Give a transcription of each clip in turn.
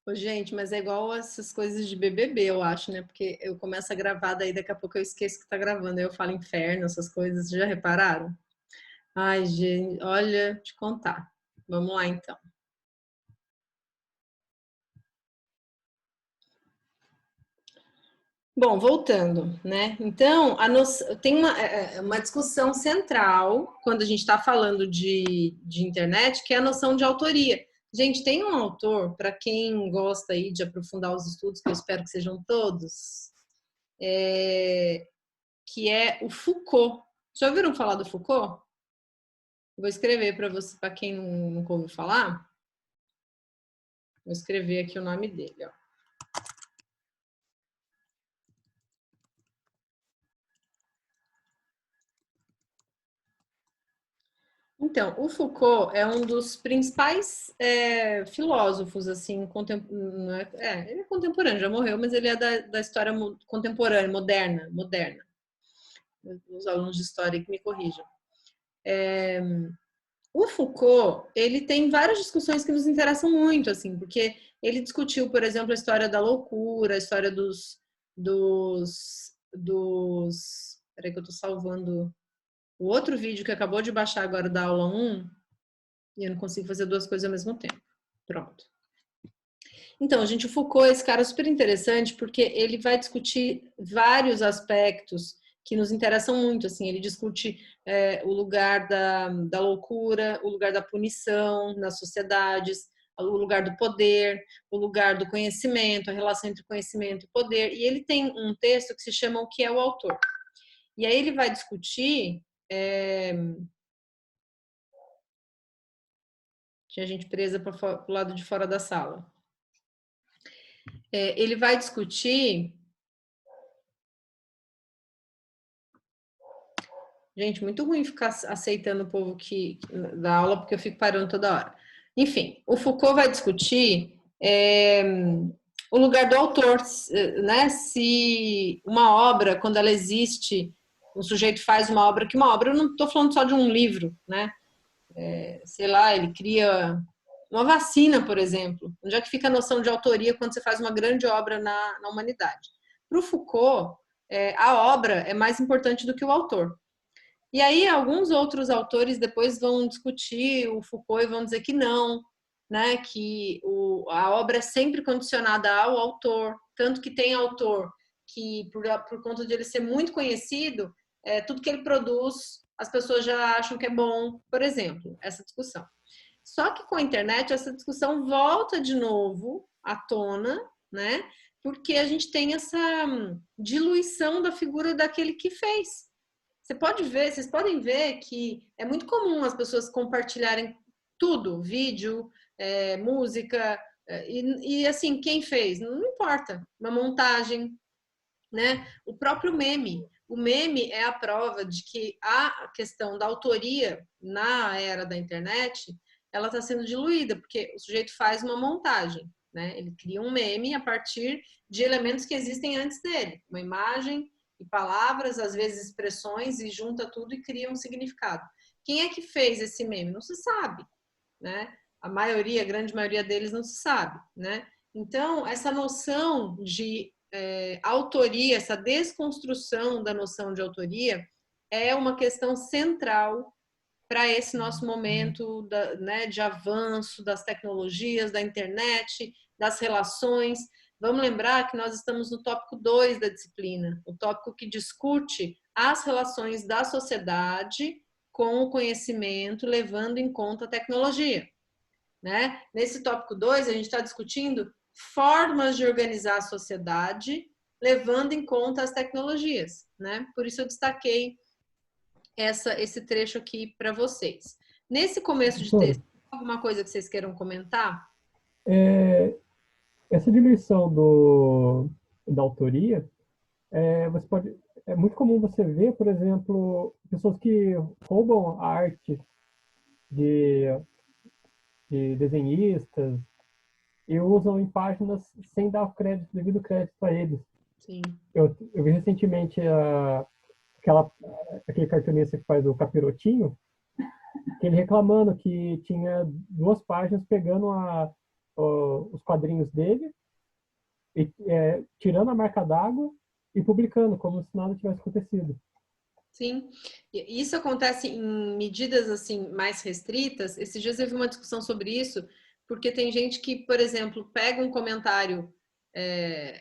Ô, gente, mas é igual essas coisas de BBB, eu acho, né? Porque eu começo a gravar, daí daqui a pouco eu esqueço que tá gravando. Aí eu falo inferno, essas coisas. Já repararam? Ai, gente, olha, te contar. Vamos lá, então. Bom, voltando, né? Então, tem uma discussão central quando a gente está falando de internet, que é a noção de autoria. Gente, tem um autor, para quem gosta aí de aprofundar os estudos, que eu espero que sejam todos, que é o Foucault. Já ouviram falar do Foucault? Vou escrever para você, para quem nunca ouviu falar. Vou escrever aqui o nome dele, ó. Então, o Foucault é um dos principais filósofos, assim, ele é contemporâneo, já morreu, mas ele é da história contemporânea, moderna. Os alunos de história que me corrijam. O Foucault, ele tem várias discussões que nos interessam muito, assim, porque ele discutiu, por exemplo, a história da loucura, a história peraí que eu tô salvando o outro vídeo que acabou de baixar agora da aula 1, e eu não consigo fazer duas coisas ao mesmo tempo. Pronto. Então, gente, o Foucault é esse cara super interessante porque ele vai discutir vários aspectos que nos interessam muito. Assim, ele discute o lugar da loucura, o lugar da punição nas sociedades, o lugar do poder, o lugar do conhecimento, a relação entre conhecimento e poder. E ele tem um texto que se chama O que é o autor. E aí ele vai discutir. Tinha gente presa para o lado de fora da sala. Ele vai discutir. Gente, muito ruim ficar aceitando o povo que dá aula, porque eu fico parando toda hora. Enfim, o Foucault vai discutir o lugar do autor, né? Se uma obra, quando ela existe, o sujeito faz uma obra, eu não estou falando só de um livro, né? Sei lá, ele cria uma vacina, por exemplo. Onde é que fica a noção de autoria quando você faz uma grande obra na humanidade? Para o Foucault, a obra é mais importante do que o autor. E aí alguns outros autores depois vão discutir o Foucault e vão dizer que não, né, que a obra é sempre condicionada ao autor, tanto que tem autor que, por conta de ele ser muito conhecido, tudo que ele produz, as pessoas já acham que é bom, por exemplo, essa discussão. Só que com a internet, essa discussão volta de novo à tona, né, porque a gente tem essa diluição da figura daquele que fez. Vocês podem ver que é muito comum as pessoas compartilharem tudo, vídeo, música, e assim, quem fez? Não importa, uma montagem, né? O próprio meme. O meme é a prova de que a questão da autoria na era da internet, ela está sendo diluída, porque o sujeito faz uma montagem, né? Ele cria um meme a partir de elementos que existem antes dele, uma imagem e palavras, às vezes expressões, e junta tudo e cria um significado. Quem é que fez esse meme? Não se sabe, né? A grande maioria deles não se sabe, né? Então, essa noção de autoria, essa desconstrução da noção de autoria é uma questão central para esse nosso momento né, de avanço das tecnologias, da internet, das relações. Vamos lembrar que nós estamos no tópico 2 da disciplina, o tópico que discute as relações da sociedade com o conhecimento, levando em conta a tecnologia. Né? Nesse tópico 2, a gente está discutindo formas de organizar a sociedade, levando em conta as tecnologias. Né? Por isso eu destaquei esse trecho aqui para vocês. Nesse começo de texto, alguma coisa que vocês queiram comentar? Essa diluição da autoria, é muito comum você ver, por exemplo, pessoas que roubam a arte de, de desenhistas e usam em páginas sem dar o crédito, devido crédito a eles. Sim. Eu vi recentemente aquele cartunista que faz o Capirotinho, que ele reclamando que tinha duas páginas pegando os quadrinhos dele, e, tirando a marca d'água e publicando, como se nada tivesse acontecido. Sim, isso acontece em medidas assim mais restritas. Esses dias eu vi uma discussão sobre isso, porque tem gente que, por exemplo, pega um comentário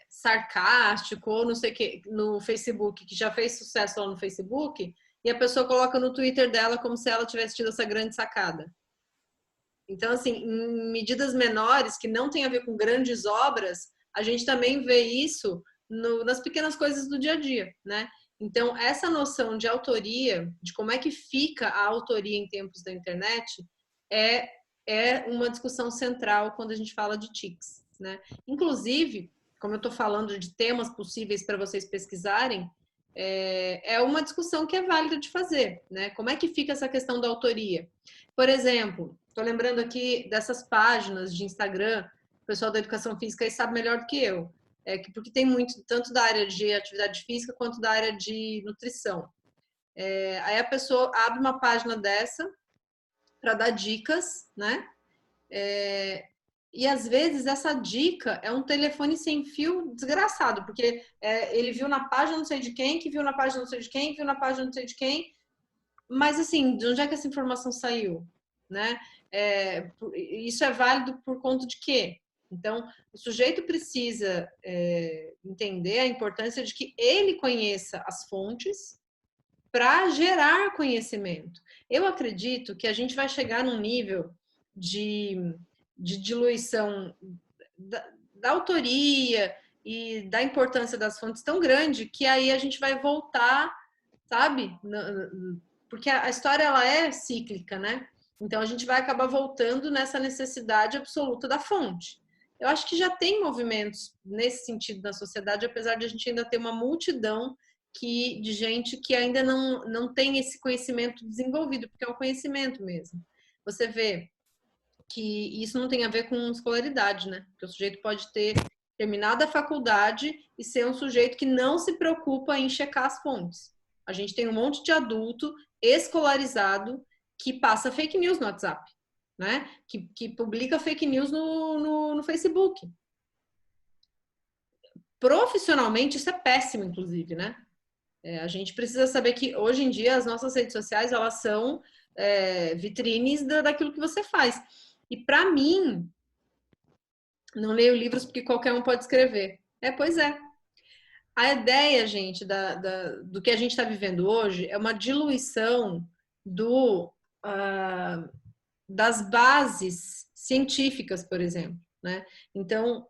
sarcástico ou não sei o que no Facebook, que já fez sucesso lá no Facebook, e a pessoa coloca no Twitter dela como se ela tivesse tido essa grande sacada. Então, assim, em medidas menores, que não tem a ver com grandes obras, a gente também vê isso nas pequenas coisas do dia a dia, né? Então, essa noção de autoria, de como é que fica a autoria em tempos da internet, é uma discussão central quando a gente fala de TICs, né? Inclusive, como eu estou falando de temas possíveis para vocês pesquisarem, é uma discussão que é válida de fazer, né? Como é que fica essa questão da autoria? Por exemplo, estou lembrando aqui dessas páginas de Instagram, o pessoal da educação física aí sabe melhor do que eu, porque tem muito, tanto da área de atividade física quanto da área de nutrição. Aí a pessoa abre uma página dessa para dar dicas, né? E às vezes essa dica é um telefone sem fio desgraçado, porque ele viu na página não sei de quem, que viu na página não sei de quem, viu na página não sei de quem, mas assim, de onde é que essa informação saiu, né? Isso é válido por conta de quê? Então, o sujeito precisa entender a importância de que ele conheça as fontes para gerar conhecimento. Eu acredito que a gente vai chegar num nível de diluição da autoria e da importância das fontes tão grande que aí a gente vai voltar, sabe? Porque a história ela é cíclica, né? Então a gente vai acabar voltando nessa necessidade absoluta da fonte. Eu acho que já tem movimentos nesse sentido na sociedade, apesar de a gente ainda ter uma multidão de gente que ainda não tem esse conhecimento desenvolvido, porque é um conhecimento mesmo. Você vê que isso não tem a ver com escolaridade, né? Porque o sujeito pode ter terminado a faculdade e ser um sujeito que não se preocupa em checar as fontes. A gente tem um monte de adulto escolarizado que passa fake news no WhatsApp, né? Que publica fake news no Facebook. Profissionalmente, isso é péssimo, inclusive, né? A gente precisa saber que hoje em dia as nossas redes sociais elas são vitrines daquilo que você faz. E para mim, não leio livros porque qualquer um pode escrever. Pois é. A ideia, gente, do que a gente está vivendo hoje é uma diluição das bases científicas, por exemplo, né? Então,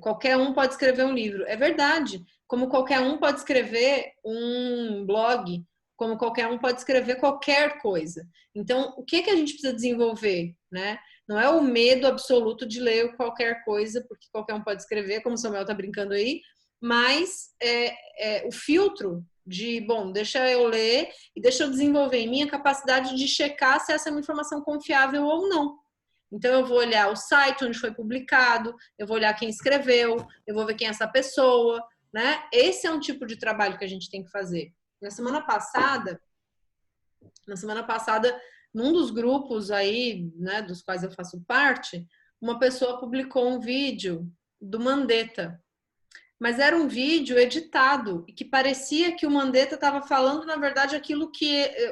qualquer um pode escrever um livro. É verdade. Como qualquer um pode escrever um blog, como qualquer um pode escrever qualquer coisa. Então, o que a gente precisa desenvolver, né? Não é o medo absoluto de ler qualquer coisa, porque qualquer um pode escrever, como o Samuel está brincando aí, mas o filtro de, bom, deixa eu ler e deixa eu desenvolver em mim a capacidade de checar se essa é uma informação confiável ou não. Então, eu vou olhar o site onde foi publicado, eu vou olhar quem escreveu, eu vou ver quem é essa pessoa, né? Esse é um tipo de trabalho que a gente tem que fazer. Na semana passada, num dos grupos aí, né, dos quais eu faço parte, uma pessoa publicou um vídeo do Mandetta, mas era um vídeo editado e que parecia que o Mandetta estava falando, na verdade,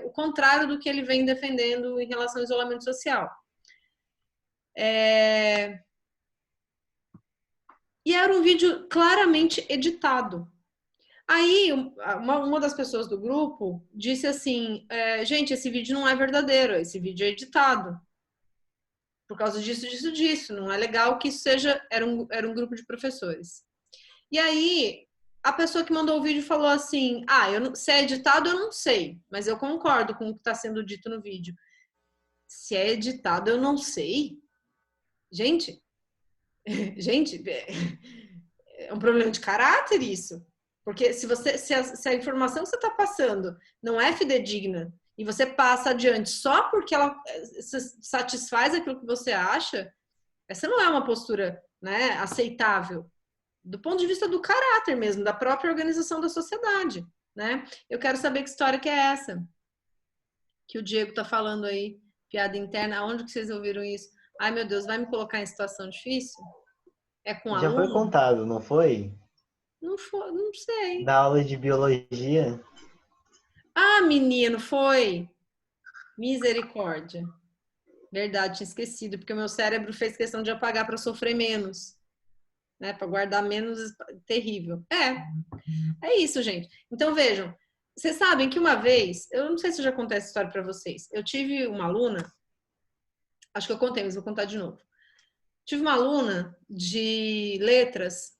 o contrário do que ele vem defendendo em relação ao isolamento social. E era um vídeo claramente editado. Aí, uma das pessoas do grupo disse assim, gente, esse vídeo não é verdadeiro, esse vídeo é editado. Por causa disso. Não é legal que isso seja... Era um grupo de professores. E aí, a pessoa que mandou o vídeo falou assim, se é editado, eu não sei, mas eu concordo com o que está sendo dito no vídeo. Se é editado, eu não sei? Gente, é um problema de caráter isso. Porque se a informação que você está passando não é fidedigna e você passa adiante só porque ela satisfaz aquilo que você acha, essa não é uma postura, né, aceitável. Do ponto de vista do caráter mesmo, da própria organização da sociedade, né? Eu quero saber que história que é essa que o Diego está falando aí, piada interna, aonde que vocês ouviram isso? Ai, meu Deus, vai me colocar em situação difícil? É com Já foi aluno? contado, não foi? Não foi, não sei. Da aula de biologia. Ah, menino, foi. Misericórdia. Verdade, tinha esquecido, porque o meu cérebro fez questão de apagar para sofrer menos, né? Para guardar menos, terrível. É isso, gente. Então vejam, vocês sabem que uma vez, eu não sei se eu já contei essa história para vocês. Eu tive uma aluna, acho que eu contei, mas vou contar de novo. Tive uma aluna de letras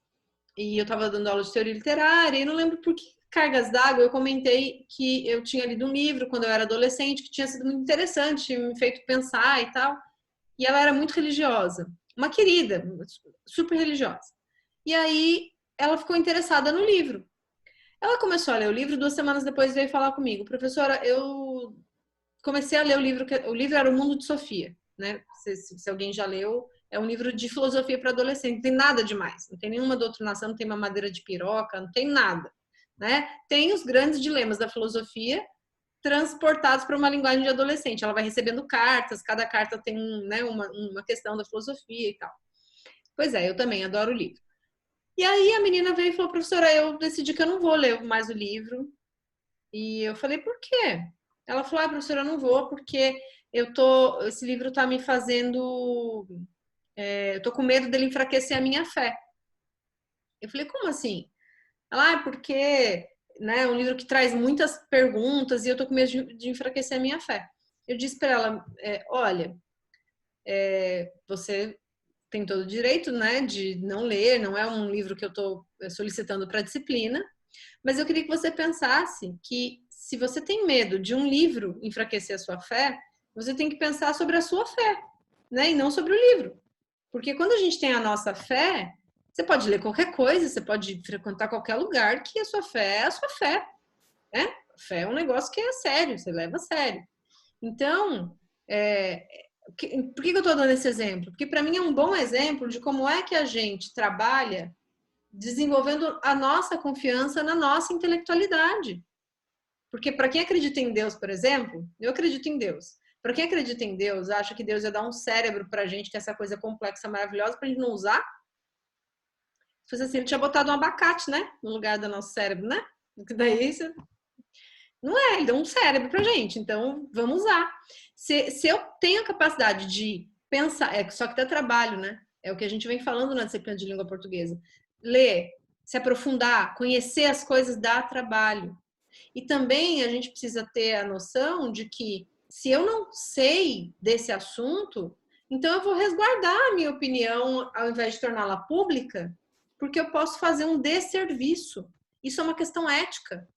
e eu estava dando aula de teoria literária e não lembro por que cargas d'água eu comentei que eu tinha lido um livro quando eu era adolescente que tinha sido muito interessante, me feito pensar e tal. E ela era muito religiosa, uma querida, super religiosa. E aí ela ficou interessada no livro. Ela começou a ler o livro, 2 semanas depois veio falar comigo, professora, eu comecei a ler o livro era O Mundo de Sofia, né? Se alguém já leu, é um livro de filosofia para adolescente, não tem nada demais, não tem nenhuma doutrinação, não tem mamadeira de piroca, não tem nada, né? Tem os grandes dilemas da filosofia transportados para uma linguagem de adolescente. Ela vai recebendo cartas, cada carta tem né, uma questão da filosofia e tal. Pois é, eu também adoro o livro. E aí a menina veio e falou, professora, eu decidi que eu não vou ler mais o livro. E eu falei, por quê? Ela falou, professora, eu não vou porque esse livro está me fazendo, eu tô com medo dele enfraquecer a minha fé. Eu falei, como assim? Ela, porque, né, é um livro que traz muitas perguntas e eu tô com medo de enfraquecer a minha fé. Eu disse para ela, olha, você tem todo o direito, né, de não ler, não é um livro que eu estou solicitando para disciplina, mas eu queria que você pensasse que se você tem medo de um livro enfraquecer a sua fé, você tem que pensar sobre a sua fé, né, e não sobre o livro. Porque quando a gente tem a nossa fé, você pode ler qualquer coisa, você pode frequentar qualquer lugar, que a sua fé é a sua fé, né? A fé é um negócio que é sério, você leva a sério. Então, por que eu estou dando esse exemplo? Porque para mim é um bom exemplo de como é que a gente trabalha desenvolvendo a nossa confiança na nossa intelectualidade. Porque para quem acredita em Deus, por exemplo, eu acredito em Deus. Para quem acredita em Deus, acha que Deus ia dar um cérebro para a gente, que é essa coisa complexa, maravilhosa, para a gente não usar? Se fosse assim, ele tinha botado um abacate, né? No lugar do nosso cérebro, né? Que daí você... Não é, ele deu um cérebro pra gente, então vamos usar. Se eu tenho a capacidade de pensar, só que dá trabalho, né? É o que a gente vem falando na disciplina de língua portuguesa. Ler, se aprofundar, conhecer as coisas dá trabalho. E também a gente precisa ter a noção de que se eu não sei desse assunto, então eu vou resguardar a minha opinião ao invés de torná-la pública, porque eu posso fazer um desserviço. Isso é uma questão ética.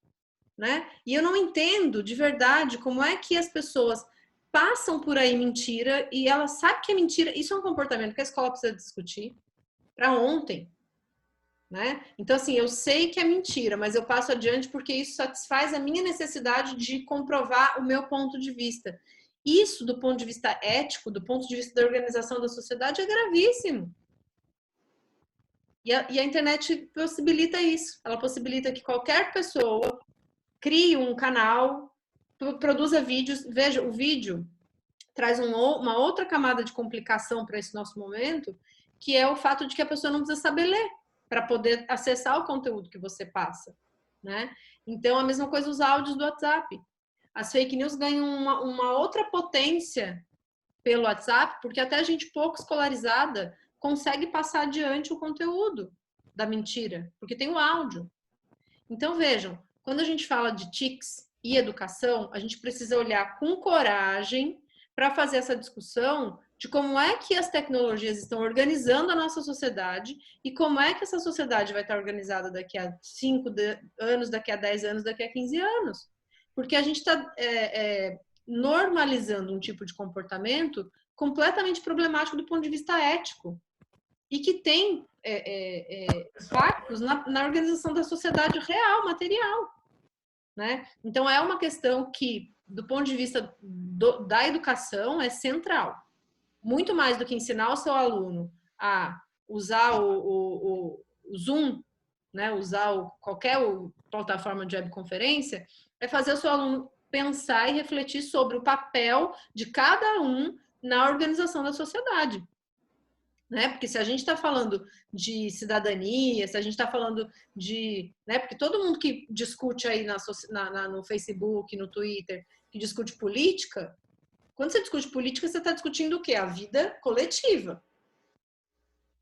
Né? E eu não entendo de verdade como é que as pessoas passam por aí mentira e elas sabem que é mentira. Isso é um comportamento que a escola precisa discutir para ontem, né? Então, assim, eu sei que é mentira, mas eu passo adiante porque isso satisfaz a minha necessidade de comprovar o meu ponto de vista. Isso, do ponto de vista ético, do ponto de vista da organização da sociedade, é gravíssimo. E a internet possibilita isso. Ela possibilita que qualquer pessoa crie um canal, produza vídeos. Veja, o vídeo traz uma outra camada de complicação para esse nosso momento, que é o fato de que a pessoa não precisa saber ler para poder acessar o conteúdo que você passa, né? Então, a mesma coisa os áudios do WhatsApp. As fake news ganham uma outra potência pelo WhatsApp, porque até a gente pouco escolarizada consegue passar adiante o conteúdo da mentira, porque tem o áudio. Então, vejam, quando a gente fala de TICs e educação, a gente precisa olhar com coragem para fazer essa discussão de como é que as tecnologias estão organizando a nossa sociedade e como é que essa sociedade vai estar organizada daqui a 5 anos, daqui a 10 anos, daqui a 15 anos. Porque a gente está normalizando um tipo de comportamento completamente problemático do ponto de vista ético e que tem impactos na organização da sociedade real, material, né? Então é uma questão que, do ponto de vista da educação, é central. Muito mais do que ensinar o seu aluno a usar o Zoom, né? Usar qualquer plataforma de webconferência, é fazer o seu aluno pensar e refletir sobre o papel de cada um na organização da sociedade. Né? Porque se a gente está falando de cidadania, se a gente está falando de... Né? Porque todo mundo que discute aí no Facebook, no Twitter, que discute política, quando você discute política, você está discutindo o quê? A vida coletiva.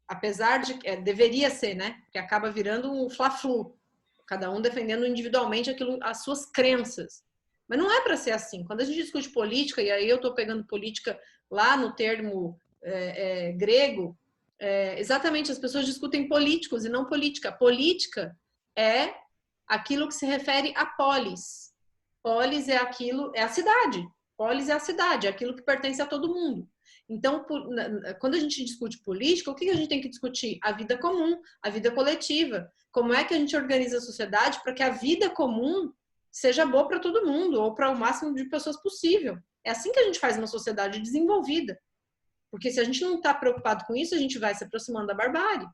Apesar de... deveria ser, né? Porque acaba virando um fla-flu. Cada um defendendo individualmente as suas crenças. Mas não é para ser assim. Quando a gente discute política, e aí eu estou pegando política lá no termo grego, exatamente, as pessoas discutem políticos e não política. Política é aquilo que se refere a polis. Polis é aquilo, é a cidade. Polis é a cidade, é aquilo que pertence a todo mundo. Então, quando a gente discute política, o que a gente tem que discutir? A vida comum, a vida coletiva. Como é que a gente organiza a sociedade para que a vida comum seja boa para todo mundo, ou para o máximo de pessoas possível. É assim que a gente faz uma sociedade desenvolvida. Porque se a gente não está preocupado com isso, a gente vai se aproximando da barbárie,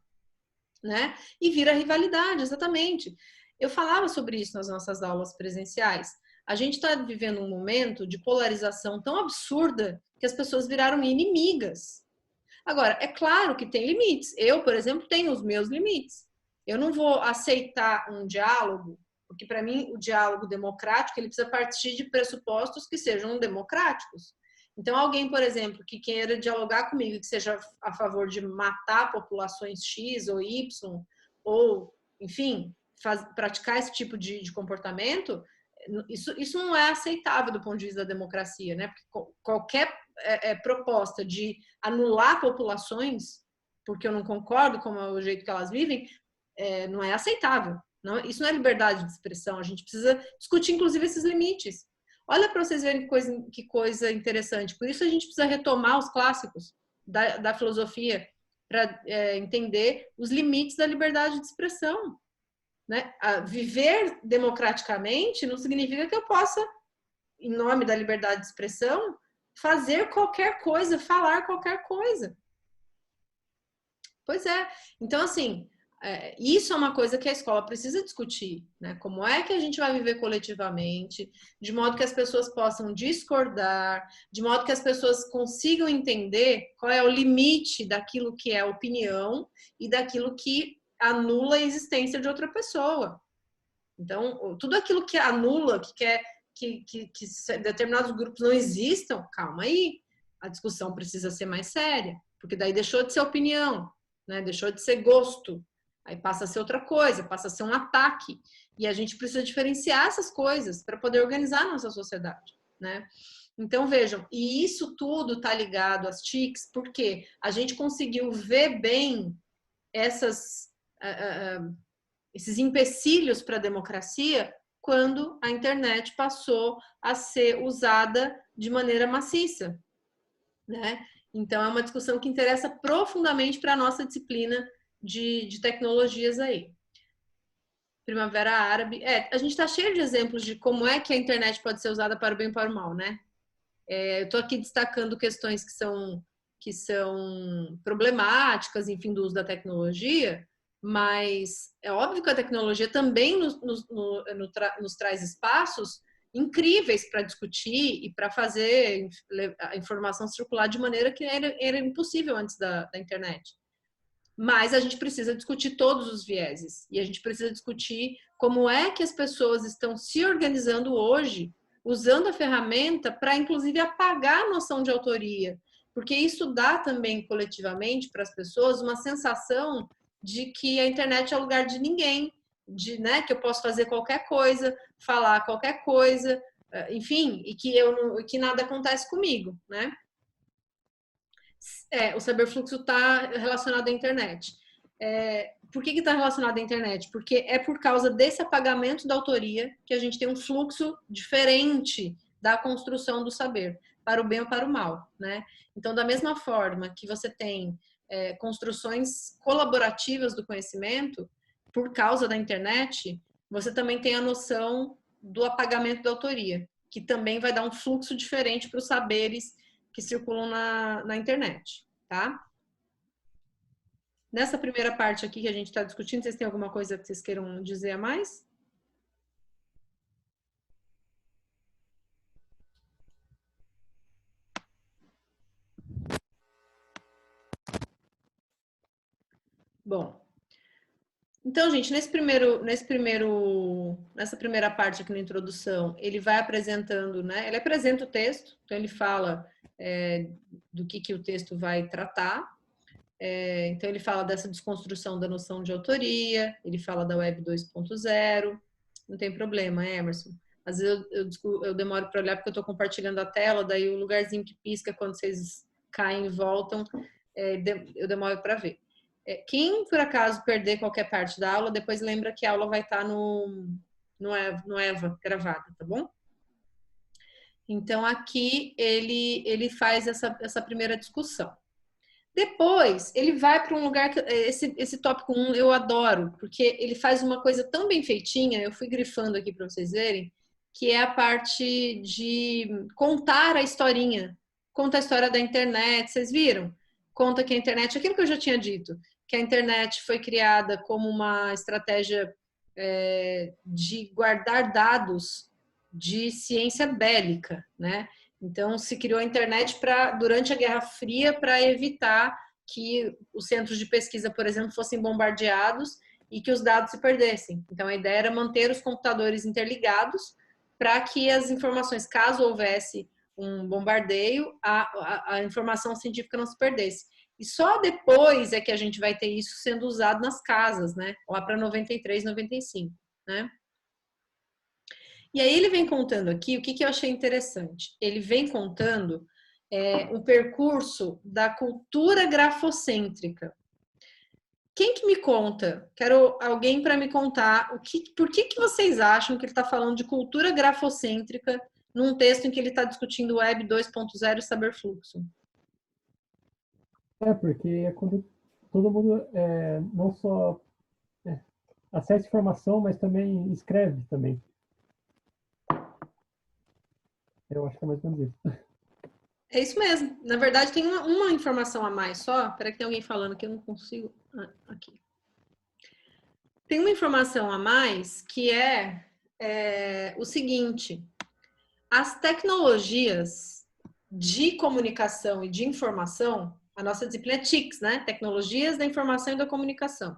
né? E vira rivalidade, exatamente. Eu falava sobre isso nas nossas aulas presenciais. A gente está vivendo um momento de polarização tão absurda que as pessoas viraram inimigas. Agora, é claro que tem limites. Eu, por exemplo, tenho os meus limites. Eu não vou aceitar um diálogo, porque para mim o diálogo democrático ele precisa partir de pressupostos que sejam democráticos. Então, alguém, por exemplo, que queira dialogar comigo, que seja a favor de matar populações X ou Y, ou, enfim, praticar esse tipo de comportamento, isso não é aceitável do ponto de vista da democracia, né? Porque qualquer proposta de anular populações, porque eu não concordo com o jeito que elas vivem, não é aceitável. Não, isso não é liberdade de expressão. A gente precisa discutir, inclusive, esses limites. Olha para vocês verem que coisa interessante. Por isso a gente precisa retomar os clássicos da filosofia para entender os limites da liberdade de expressão. Né? Viver democraticamente não significa que eu possa, em nome da liberdade de expressão, fazer qualquer coisa, falar qualquer coisa. Pois é. Então, assim, isso é uma coisa que a escola precisa discutir, né? Como é que a gente vai viver coletivamente, de modo que as pessoas possam discordar, de modo que as pessoas consigam entender qual é o limite daquilo que é opinião e daquilo que anula a existência de outra pessoa. Então, tudo aquilo que anula, que quer que determinados grupos não existam, calma aí, a discussão precisa ser mais séria, porque daí deixou de ser opinião, né? Deixou de ser gosto, aí passa a ser outra coisa, passa a ser um ataque, e a gente precisa diferenciar essas coisas para poder organizar a nossa sociedade, né? Então, vejam, e isso tudo está ligado às TICs, porque a gente conseguiu ver bem esses empecilhos para a democracia quando a internet passou a ser usada de maneira maciça, né? Então, é uma discussão que interessa profundamente para a nossa disciplina de tecnologias aí. Primavera Árabe. A gente está cheio de exemplos de como é que a internet pode ser usada para o bem e para o mal, né? Eu estou aqui destacando questões que são problemáticas, enfim, do uso da tecnologia, mas é óbvio que a tecnologia também nos traz espaços incríveis para discutir e para fazer a informação circular de maneira que era impossível antes da internet. Mas a gente precisa discutir todos os vieses e a gente precisa discutir como é que as pessoas estão se organizando hoje, usando a ferramenta para, inclusive, apagar a noção de autoria, porque isso dá também coletivamente para as pessoas uma sensação de que a internet é lugar de ninguém, né, que eu posso fazer qualquer coisa, falar qualquer coisa, enfim, e que nada acontece comigo, né? O cyberfluxo está relacionado à internet. Por que está relacionado à internet? Porque é por causa desse apagamento da autoria que a gente tem um fluxo diferente da construção do saber, para o bem ou para o mal, né? Então, da mesma forma que você tem construções colaborativas do conhecimento, por causa da internet, você também tem a noção do apagamento da autoria, que também vai dar um fluxo diferente para os saberes que circulam na internet, tá? Nessa primeira parte aqui que a gente está discutindo, vocês têm alguma coisa que vocês queiram dizer a mais? Bom, então, gente, nessa primeira parte aqui na introdução, ele vai apresentando, né? Ele apresenta o texto, então ele fala do que o texto vai tratar. Então, ele fala dessa desconstrução da noção de autoria, ele fala da Web 2.0, não tem problema, Emerson. Às vezes eu demoro para olhar porque eu estou compartilhando a tela, daí o lugarzinho que pisca quando vocês caem e voltam, eu demoro para ver. Quem, por acaso, perder qualquer parte da aula, depois lembra que a aula vai estar no Eva gravada, tá bom? Então, aqui ele faz essa primeira discussão. Depois, ele vai para um lugar que esse tópico 1 eu adoro, porque ele faz uma coisa tão bem feitinha, eu fui grifando aqui para vocês verem, que é a parte de contar a historinha. Conta a história da internet, vocês viram? Conta que a internet, aquilo que eu já tinha dito, que a internet foi criada como uma estratégia de guardar dados de ciência bélica, né? Então, se criou a internet durante a Guerra Fria para evitar que os centros de pesquisa, por exemplo, fossem bombardeados e que os dados se perdessem. Então, a ideia era manter os computadores interligados para que as informações, caso houvesse um bombardeio, a informação científica não se perdesse. E só depois é que a gente vai ter isso sendo usado nas casas, né? Lá para 93, 95, né? E aí ele vem contando aqui, o que eu achei interessante? Ele vem contando o percurso da cultura grafocêntrica. Quem que me conta? Quero alguém para me contar por que vocês acham que ele está falando de cultura grafocêntrica num texto em que ele está discutindo Web 2.0 e cyberfluxo? Porque é quando todo mundo não só acessa informação, mas também escreve também. Eu acho que é mais ou menos isso. É isso mesmo. Na verdade, tem uma informação a mais só. Espera que tem alguém falando que eu não consigo. Aqui. Tem uma informação a mais que é o seguinte. As tecnologias de comunicação e de informação, a nossa disciplina é TICS, né? Tecnologias da Informação e da Comunicação.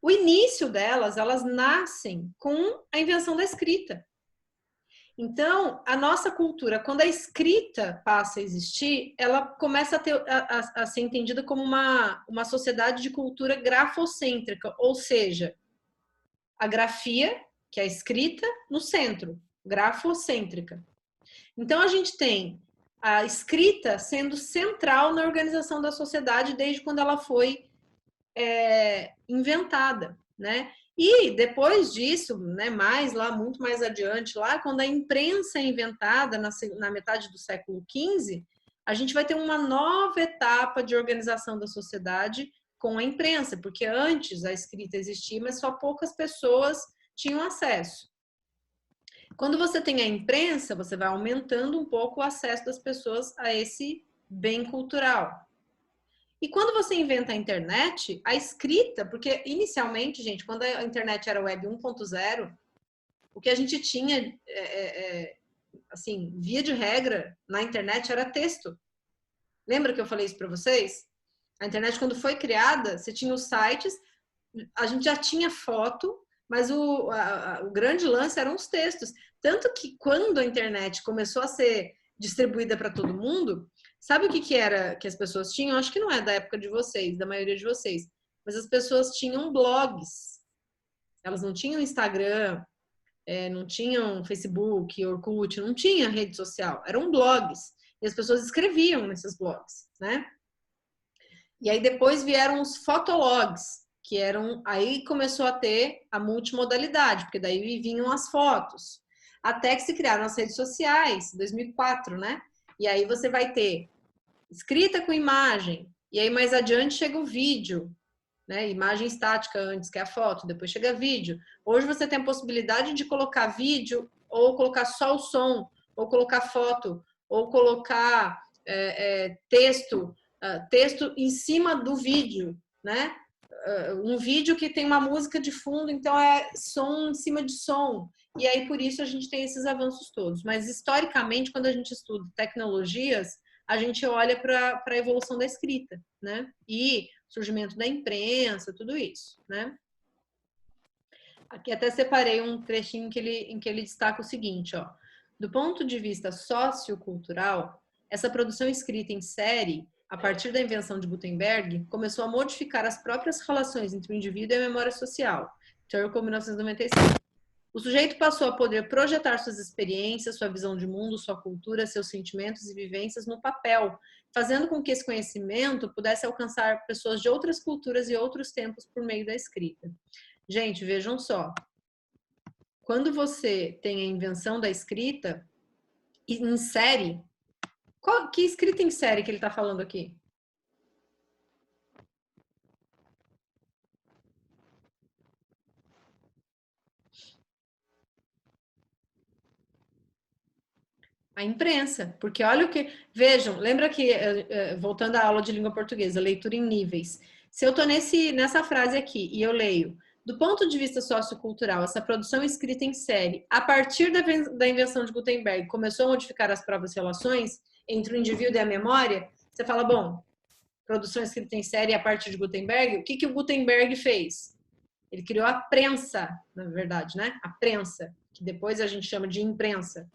O início delas, elas nascem com a invenção da escrita. Então, a nossa cultura, quando a escrita passa a existir, ela começa a ser entendida como uma sociedade de cultura grafocêntrica, ou seja, a grafia, que é a escrita, no centro, grafocêntrica. Então, a gente tem a escrita sendo central na organização da sociedade desde quando ela foi inventada, né? E depois disso, né, muito mais adiante, lá quando a imprensa é inventada na metade do século XV, a gente vai ter uma nova etapa de organização da sociedade com a imprensa, porque antes a escrita existia, mas só poucas pessoas tinham acesso. Quando você tem a imprensa, você vai aumentando um pouco o acesso das pessoas a esse bem cultural. E quando você inventa a internet, a escrita, porque inicialmente, gente, quando a internet era web 1.0, o que a gente tinha, assim, via de regra, na internet era texto. Lembra que eu falei isso para vocês? A internet, quando foi criada, você tinha os sites, a gente já tinha foto, mas o grande lance eram os textos. Tanto que quando a internet começou a ser distribuída para todo mundo, sabe o que era que as pessoas tinham? Acho que não é da época de vocês, da maioria de vocês, mas as pessoas tinham blogs. Elas não tinham Instagram, não tinham Facebook, Orkut, não tinha rede social, eram blogs. E as pessoas escreviam nesses blogs, né? E aí depois vieram os fotologs, que eram, aí começou a ter a multimodalidade, porque daí vinham as fotos. Até que se criaram as redes sociais, 2004, né? E aí você vai ter escrita com imagem, e aí mais adiante chega o vídeo, né? Imagem estática antes, que é a foto, depois chega vídeo. Hoje você tem a possibilidade de colocar vídeo, ou colocar só o som, ou colocar foto, ou colocar texto em cima do vídeo, né? Um vídeo que tem uma música de fundo, então é som em cima de som. E aí, por isso, a gente tem esses avanços todos. Mas, historicamente, quando a gente estuda tecnologias, a gente olha para a evolução da escrita, né? E surgimento da imprensa, tudo isso, né? Aqui até separei um trechinho em que ele destaca o seguinte, ó. Do ponto de vista sociocultural, essa produção escrita em série, a partir da invenção de Gutenberg, começou a modificar as próprias relações entre o indivíduo e a memória social. Turkle, 1995. O sujeito passou a poder projetar suas experiências, sua visão de mundo, sua cultura, seus sentimentos e vivências no papel, fazendo com que esse conhecimento pudesse alcançar pessoas de outras culturas e outros tempos por meio da escrita. Gente, vejam só. Quando você tem a invenção da escrita em série, que escrita em série que ele está falando aqui? A imprensa, porque olha o que... Vejam, lembra que, voltando à aula de língua portuguesa, leitura em níveis. Se eu estou nessa frase aqui e eu leio, do ponto de vista sociocultural, essa produção escrita em série, a partir da invenção de Gutenberg, começou a modificar as próprias relações entre o indivíduo e a memória, você fala, bom, produção escrita em série a partir de Gutenberg, o que o Gutenberg fez? Ele criou a prensa, na verdade, né? A prensa, que depois a gente chama de imprensa,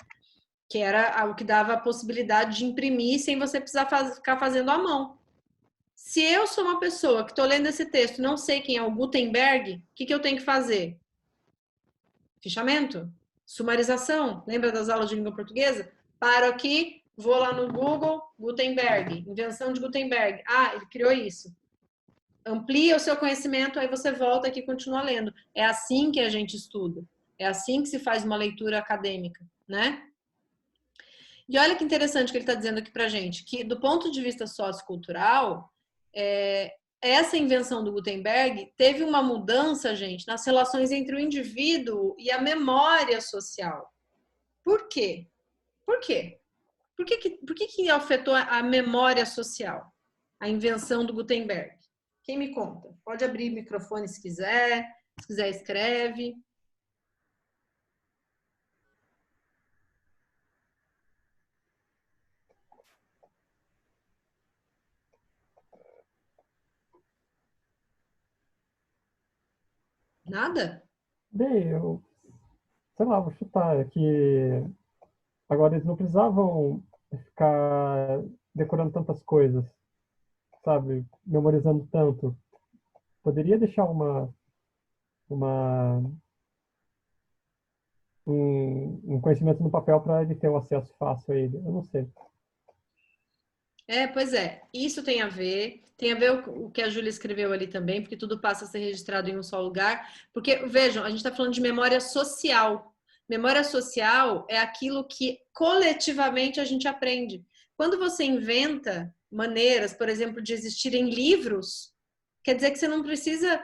que era o que dava a possibilidade de imprimir sem você precisar ficar fazendo à mão. Se eu sou uma pessoa que estou lendo esse texto e não sei quem é o Gutenberg, o que eu tenho que fazer? Fichamento? Sumarização? Lembra das aulas de língua portuguesa? Paro aqui, vou lá no Google, Gutenberg, invenção de Gutenberg. Ah, ele criou isso. Amplia o seu conhecimento, aí você volta aqui e continua lendo. É assim que a gente estuda. É assim que se faz uma leitura acadêmica, né? E olha que interessante que ele está dizendo aqui para a gente, que do ponto de vista sociocultural, essa invenção do Gutenberg teve uma mudança, gente, nas relações entre o indivíduo e a memória social. Por quê? Por quê? Por que afetou a memória social, a invenção do Gutenberg? Quem me conta? Pode abrir o microfone se quiser escreve. Nada? Bem, sei lá, vou chutar, é que agora eles não precisavam ficar decorando tantas coisas, sabe? Memorizando tanto. Poderia deixar um conhecimento no papel para ele ter um acesso fácil a ele. Eu não sei. Pois é. Isso tem a ver o que a Júlia escreveu ali também, porque tudo passa a ser registrado em um só lugar. Porque, vejam, a gente está falando de memória social. Memória social é aquilo que coletivamente a gente aprende. Quando você inventa maneiras, por exemplo, de existirem livros, quer dizer que você não precisa...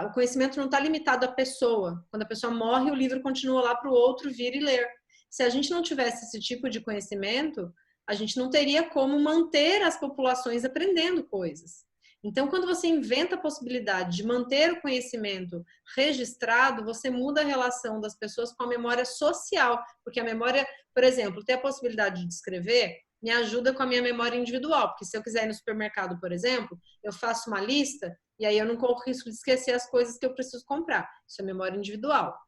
O conhecimento não está limitado à pessoa. Quando a pessoa morre, o livro continua lá para o outro vir e ler. Se a gente não tivesse esse tipo de conhecimento, a gente não teria como manter as populações aprendendo coisas. Então, quando você inventa a possibilidade de manter o conhecimento registrado, você muda a relação das pessoas com a memória social, porque a memória, por exemplo, ter a possibilidade de escrever me ajuda com a minha memória individual, porque se eu quiser ir no supermercado, por exemplo, eu faço uma lista e aí eu não corro risco de esquecer as coisas que eu preciso comprar. Isso é memória individual.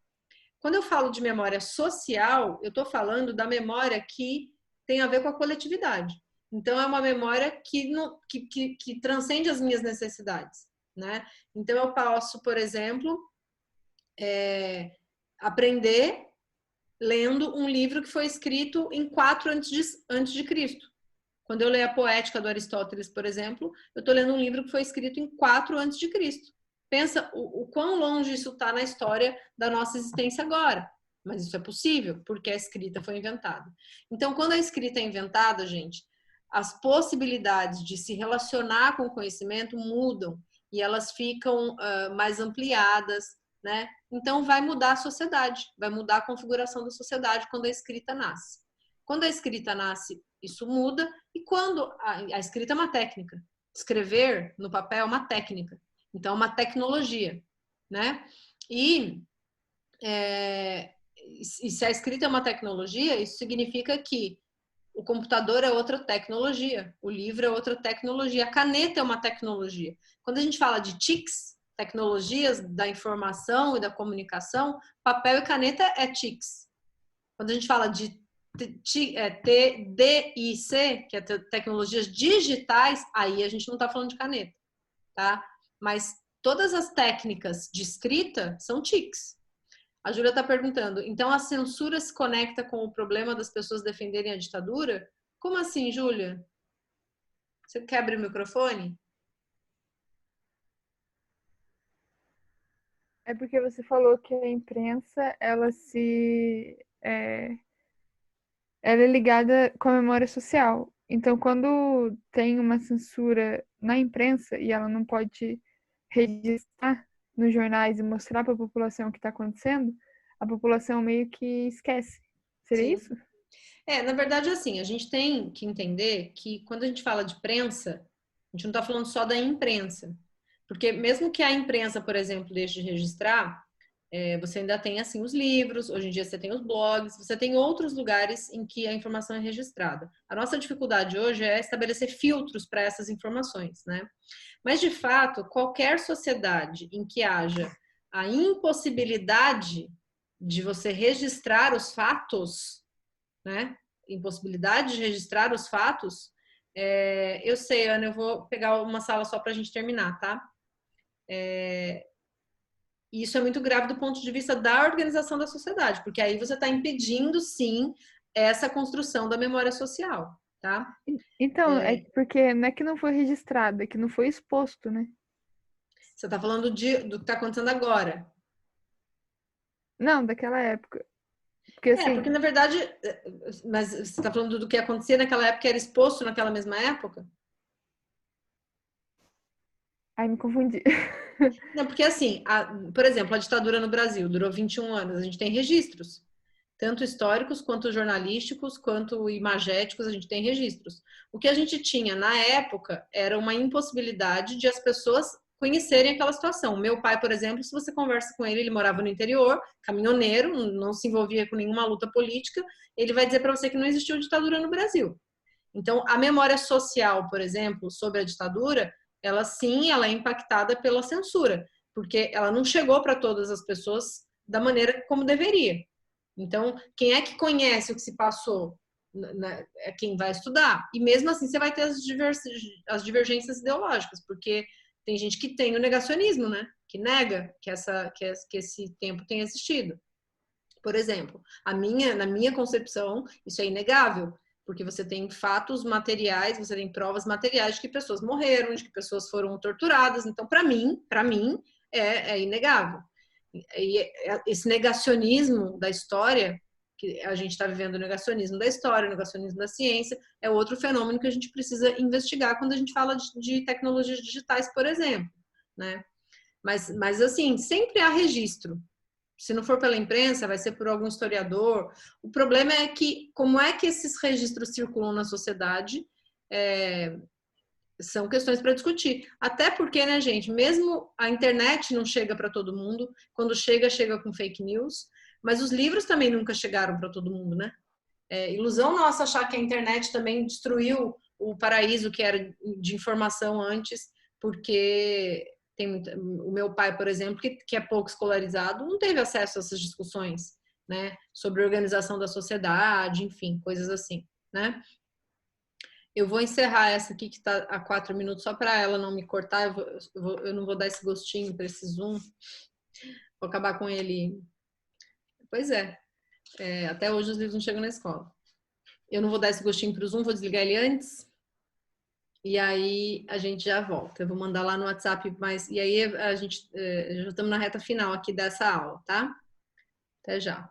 Quando eu falo de memória social, eu estou falando da memória que tem a ver com a coletividade. Então, é uma memória que transcende as minhas necessidades, né? Então, eu posso, por exemplo, aprender lendo um livro que foi escrito em 4 antes de Cristo. Quando eu leio a Poética do Aristóteles, por exemplo, eu estou lendo um livro que foi escrito em 4 antes de Cristo. Pensa o quão longe isso está na história da nossa existência agora. Mas isso é possível, porque a escrita foi inventada. Então, quando a escrita é inventada, gente, as possibilidades de se relacionar com o conhecimento mudam e elas ficam mais ampliadas, né? Então, vai mudar a sociedade, vai mudar a configuração da sociedade quando a escrita nasce. Quando a escrita nasce, isso muda, e quando a escrita é uma técnica. Escrever no papel é uma técnica. Então, é uma tecnologia, né? E se a escrita é uma tecnologia, isso significa que O computador é outra tecnologia, o livro é outra tecnologia, a caneta é uma tecnologia. Quando a gente fala de TICs, tecnologias da informação e da comunicação, papel e caneta é TICs. Quando a gente fala de TDIC, que é tecnologias digitais, aí a gente não está falando de caneta, tá? Mas todas as técnicas de escrita são TICs. A Júlia está perguntando, então a censura se conecta com o problema das pessoas defenderem a ditadura? Como assim, Júlia? Você quer abrir o microfone? É porque você falou que a imprensa, ela é ligada com a memória social. Então, quando tem uma censura na imprensa e ela não pode registrar nos jornais e mostrar para a população o que está acontecendo, a população meio que esquece. Seria Sim. isso? Na verdade, assim, a gente tem que entender que quando a gente fala de prensa, a gente não está falando só da imprensa. Porque mesmo que a imprensa, por exemplo, deixe de registrar, você ainda tem, assim, os livros, hoje em dia você tem os blogs, você tem outros lugares em que a informação é registrada. A nossa dificuldade hoje é estabelecer filtros para essas informações, né? Mas, de fato, qualquer sociedade em que haja a impossibilidade de você registrar os fatos, né? Impossibilidade de registrar os fatos. Eu sei, Ana, eu vou pegar uma sala só para a gente terminar, tá? E isso é muito grave do ponto de vista da organização da sociedade, porque aí você está impedindo, sim, essa construção da memória social, tá? Então, é porque não é que não foi registrado, é que não foi exposto, né? Você está falando do que está acontecendo agora. Não, daquela época. Porque assim, Porque na verdade, mas você está falando do que acontecia naquela época, era exposto naquela mesma época? aí me confundi. Não, porque assim, por exemplo, a ditadura no Brasil durou 21 anos, a gente tem registros, tanto históricos, quanto jornalísticos, quanto imagéticos, a gente tem registros. O que a gente tinha na época era uma impossibilidade de as pessoas conhecerem aquela situação. O meu pai, por exemplo, se você conversa com ele, ele morava no interior, caminhoneiro, não se envolvia com nenhuma luta política, ele vai dizer para você que não existiu ditadura no Brasil. Então, a memória social, por exemplo, sobre a ditadura, ela sim, ela é impactada pela censura, porque ela não chegou para todas as pessoas da maneira como deveria. Então, quem é que conhece o que se passou? É quem vai estudar. E mesmo assim, você vai ter as divergências ideológicas, porque tem gente que tem o negacionismo, né? Que nega que esse tempo tenha existido. Por exemplo, na minha concepção, isso é inegável, porque você tem fatos materiais, você tem provas materiais de que pessoas morreram, de que pessoas foram torturadas. Então, para mim, é inegável. E esse negacionismo da história, que a gente está vivendo o negacionismo da história, o negacionismo da ciência, é outro fenômeno que a gente precisa investigar quando a gente fala de tecnologias digitais, por exemplo, né? Mas assim, sempre há registro. Se não for pela imprensa, vai ser por algum historiador. O problema é que, como é que esses registros circulam na sociedade, são questões para discutir. Até porque, né, gente, mesmo a internet não chega para todo mundo, quando chega, chega com fake news, mas os livros também nunca chegaram para todo mundo, né? Ilusão nossa achar que a internet também destruiu o paraíso que era de informação antes, porque o meu pai, por exemplo, que é pouco escolarizado, não teve acesso a essas discussões, né? Sobre organização da sociedade, enfim, coisas assim, né? Eu vou encerrar essa aqui que está a 4 minutos, só para ela não me cortar. Eu não vou dar esse gostinho para esse Zoom. Vou acabar com ele. Pois até hoje os livros não chegam na escola. Eu não vou dar esse gostinho para o Zoom, vou desligar ele antes. E aí a gente já volta. Eu vou mandar lá no WhatsApp, e aí a gente já estamos na reta final aqui dessa aula, tá? Até já.